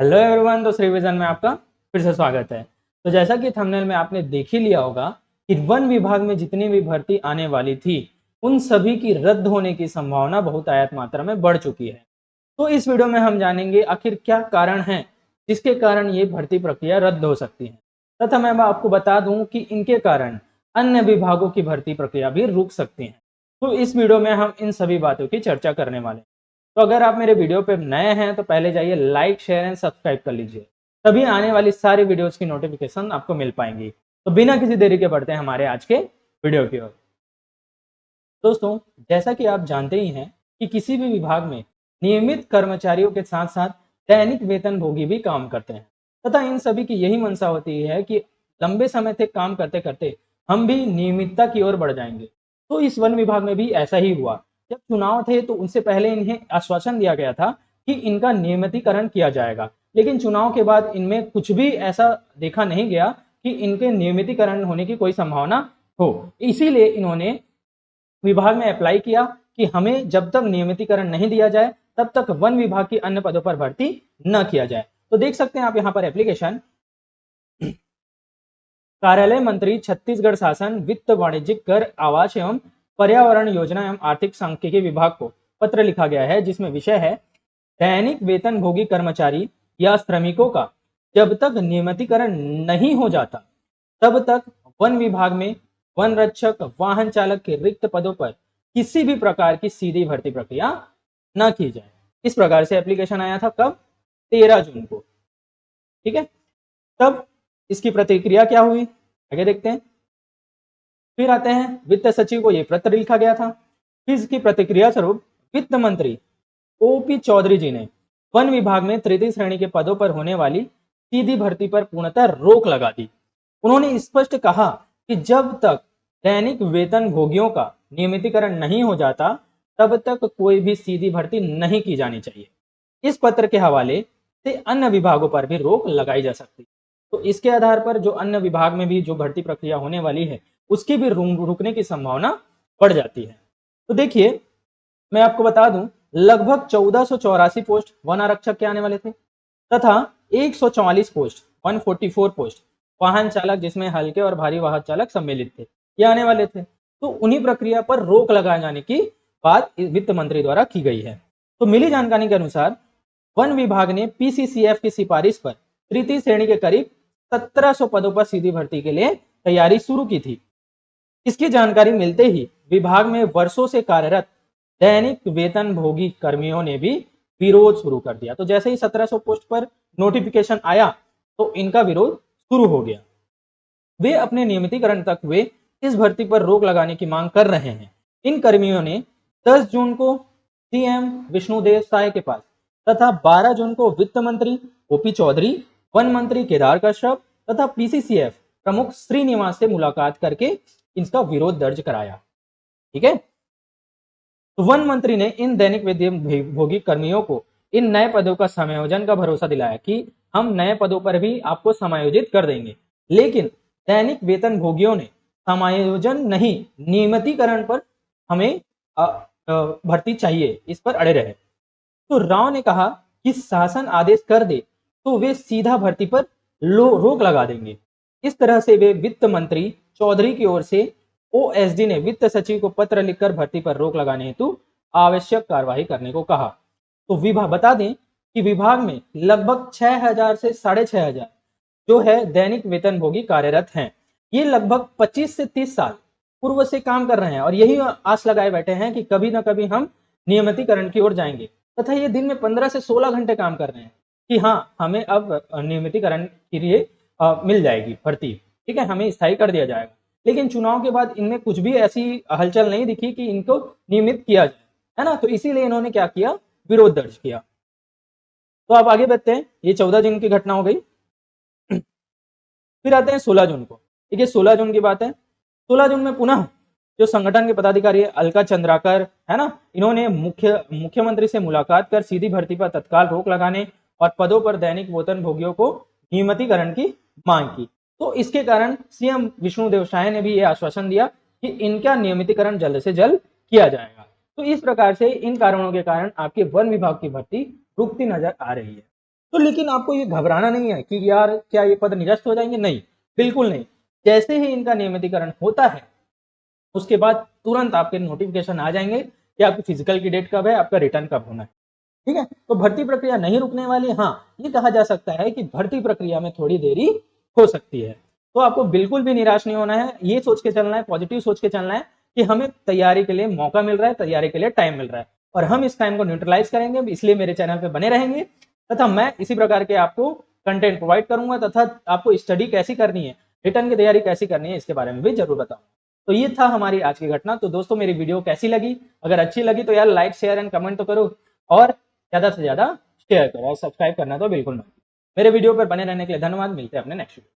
Hello everyone, तो revision में आपका फिर से स्वागत है। तो जैसा कि थंबनेल में आपने देख ही लिया होगा कि वन विभाग में जितनी भी भर्ती आने वाली थी उन सभी की रद्द होने की संभावना बहुतायत मात्रा में बढ़ चुकी है। तो इस वीडियो में हम जानेंगे आखिर क्या कारण है जिसके कारण ये भर्ती प्रक्रिया रद्द हो सकती है, तथा मैं आपको बता दूं कि इनके कारण अन्य विभागों की भर्ती प्रक्रिया भी रुक सकती है। तो इस वीडियो में हम इन सभी बातों की चर्चा करने वाले हैं। तो अगर आप मेरे वीडियो पे नए हैं तो पहले जाइए लाइक शेयर एंड सब्सक्राइब कर लीजिए, तभी आने वाली सारी वीडियोस की नोटिफिकेशन आपको मिल पाएंगी। तो बिना किसी देरी के बढ़ते हैं हमारे आज के वीडियो की ओर। दोस्तों, जैसा कि आप जानते ही हैं कि किसी भी विभाग में नियमित कर्मचारियों के साथ साथ दैनिक वेतन भोगी भी काम करते हैं, तथा इन सभी की यही मंशा होती है कि लंबे समय तक काम करते करते हम भी नियमितता की ओर बढ़ जाएंगे। तो इस वन विभाग में भी ऐसा ही हुआ। जब चुनाव थे तो उनसे पहले इन्हें आश्वासन दिया गया था कि इनका नियमितीकरण किया जाएगा, लेकिन चुनाव के बाद इनमें कुछ भी ऐसा देखा नहीं गया कि इनके नियमितीकरण होने की कोई संभावना हो। इसीलिए इन्होंने विभाग में अप्लाई किया कि हमें जब तक नियमितीकरण नहीं दिया जाए तब तक वन विभाग की अन्य पदों पर भर्ती न किया जाए। तो देख सकते हैं आप यहाँ पर एप्लीकेशन, कार्यालय मंत्री छत्तीसगढ़ शासन वित्त वाणिज्यिक कर आवास एवं पर्यावरण योजना एवं आर्थिक सांख्यिकी विभाग को पत्र लिखा गया है, जिसमें विषय है दैनिक वेतन भोगी कर्मचारी या श्रमिकों का जब तक नियमितीकरण नहीं हो जाता तब तक वन विभाग में वन रक्षक वाहन चालक के रिक्त पदों पर किसी भी प्रकार की सीधी भर्ती प्रक्रिया न की जाए। इस प्रकार से एप्लीकेशन आया था कब? 13 जून को। ठीक है, तब इसकी प्रतिक्रिया क्या हुई आगे देखते हैं। फिर आते हैं वित्त सचिव को यह पत्र लिखा गया था। फिर इसकी प्रतिक्रिया स्वरूप वित्त मंत्री ओपी चौधरी जी ने वन विभाग में तृतीय श्रेणी के पदों पर होने वाली सीधी भर्ती पर पूर्णतः रोक लगा दी। उन्होंने स्पष्ट कहा कि जब तक दैनिक वेतन भोगियों का नियमितीकरण नहीं हो जाता तब तक कोई भी सीधी भर्ती नहीं की जानी चाहिए। इस पत्र के हवाले से अन्य विभागों पर भी रोक लगाई जा सकती है। तो इसके आधार पर जो अन्य विभाग में भी जो भर्ती प्रक्रिया होने वाली है उसकी भी रुकने की संभावना बढ़ जाती है। तो देखिए, मैं आपको बता दूं, लगभग 1484 पोस्ट वन आरक्षक के आने वाले थे, तथा 144 पोस्ट 144 पोस्ट वाहन चालक जिसमें हल्के और भारी वाहन चालक सम्मिलित थे, ये आने वाले थे। तो उन्हीं प्रक्रिया पर रोक लगाए जाने की बात वित्त मंत्री द्वारा की गई है। तो मिली जानकारी के अनुसार वन विभाग ने पीसीसीएफ की सिफारिश पर तृतीय श्रेणी के करीब 1700 पदों पर सीधी भर्ती के लिए तैयारी शुरू की थी। इसकी जानकारी मिलते ही विभाग में वर्षों से कार्यरत दैनिक वेतन भोगी कर्मियों ने भी विरोध शुरू कर दिया। तो जैसे ही 1700 पोस्ट पर नोटिफिकेशन आया तो इनका विरोध शुरू हो गया। वे अपने नियमितीकरण तक वे इस भर्ती पर रोक लगाने की मांग कर रहे हैं। इन कर्मियों ने 10 जून को सीएम विष्णुदेव साय के पास तथा 12 जून को वित्त मंत्री ओपी चौधरी, वन मंत्री केदार कश्यप तथा पीसीसीएफ प्रमुख श्रीनिवास से मुलाकात करके इसका विरोध दर्ज कराया। ठीक है, तो वन मंत्री ने इन दैनिक वेतन भोगी कर्मियों को इन नए पदों का समायोजन का भरोसा दिलाया कि हम नए पदों पर भी आपको समायोजित कर देंगे, लेकिन दैनिक वेतन भोगियों ने समायोजन नहीं, नियमितीकरण पर हमें भर्ती चाहिए, इस पर अड़े रहे। तो राव ने कहा कि शासन आदेश कर दे तो वे सीधा भर्ती पर रोक लगा देंगे। इस तरह से वे वित्त मंत्री चौधरी की ओर से ओएसडी ने वित्त सचिव को पत्र लिखकर भर्ती पर रोक लगाने हेतु आवश्यक कार्यवाही करने को कहा। तो विभाग बता दें कि विभाग में लगभग 6000 से 6500 जो है दैनिक वेतन भोगी कार्यरत हैं। ये लगभग 25 से 30 साल पूर्व से काम कर रहे हैं और यही आस लगाए बैठे हैं कि कभी ना कभी हम नियमितीकरण की ओर जाएंगे, तथा ये दिन में 15 से 16 घंटे काम कर रहे हैं कि हाँ, हमें अब नियमितीकरण के लिए मिल जाएगी भर्ती। ठीक है, हमें स्थायी कर दिया जाएगा। लेकिन चुनाव के बाद इनमें कुछ भी ऐसी हलचल नहीं दिखी कि इनको नियमित किया जाए, है ना। तो इसीलिए इन्होंने क्या किया, विरोध दर्ज किया। तो आप आगे बढ़ते हैं, ये 14 जून की घटना हो गई। फिर आते हैं 16 जून को। ठीक है, 16 जून की बात है। 16 जून में पुनः जो संगठन के पदाधिकारी अलका चंद्राकर है ना, इन्होंने मुख्यमंत्री से मुलाकात कर सीधी भर्ती पर तत्काल रोक लगाने और पदों पर दैनिक वेतन भोगियों को नियमितीकरण की मांग की। तो इसके कारण सीएम विष्णुदेव साय ने भी यह आश्वासन दिया कि इनका नियमितीकरण जल्द से जल्द किया जाएगा। तो इस प्रकार से इन कारणों के कारण आपके वन विभाग की भर्ती रुकती नजर आ रही है। तो लेकिन आपको ये घबराना नहीं है कि यार क्या ये पद निरस्त हो जाएंगे, नहीं, बिल्कुल नहीं। जैसे ही इनका नियमितीकरण होता है उसके बाद तुरंत आपके नोटिफिकेशन आ जाएंगे कि आपकी फिजिकल की डेट कब है, आपका रिटर्न कब होना है। ठीक है, तो भर्ती प्रक्रिया नहीं रुकने वाली। हाँ, ये कहा जा सकता है कि भर्ती प्रक्रिया में थोड़ी देरी हो सकती है, तो आपको बिल्कुल भी निराश नहीं होना है, ये सोच के चलना है, पॉजिटिव सोच के चलना है कि हमें तैयारी के लिए मौका मिल रहा है, तैयारी के लिए टाइम मिल रहा है, और हम इस टाइम को न्यूट्रलाइज करेंगे, इसलिए मेरे चैनल पे बने रहेंगे तथा मैं इसी प्रकार के आपको कंटेंट प्रोवाइड करूंगा तथा आपको स्टडी कैसी करनी है, रिटर्न की तैयारी कैसी करनी है, इसके बारे में भी जरूर बताऊंगा। तो ये था हमारी आज की घटना। तो दोस्तों मेरी वीडियो कैसी लगी, अगर अच्छी लगी तो यार लाइक शेयर एंड कमेंट तो करो, और ज्यादा से ज्यादा शेयर करो, और सब्सक्राइब करना तो बिल्कुल मत। मेरे वीडियो पर बने रहने के लिए धन्यवाद। मिलते हैं अपने नेक्स्ट वीडियो।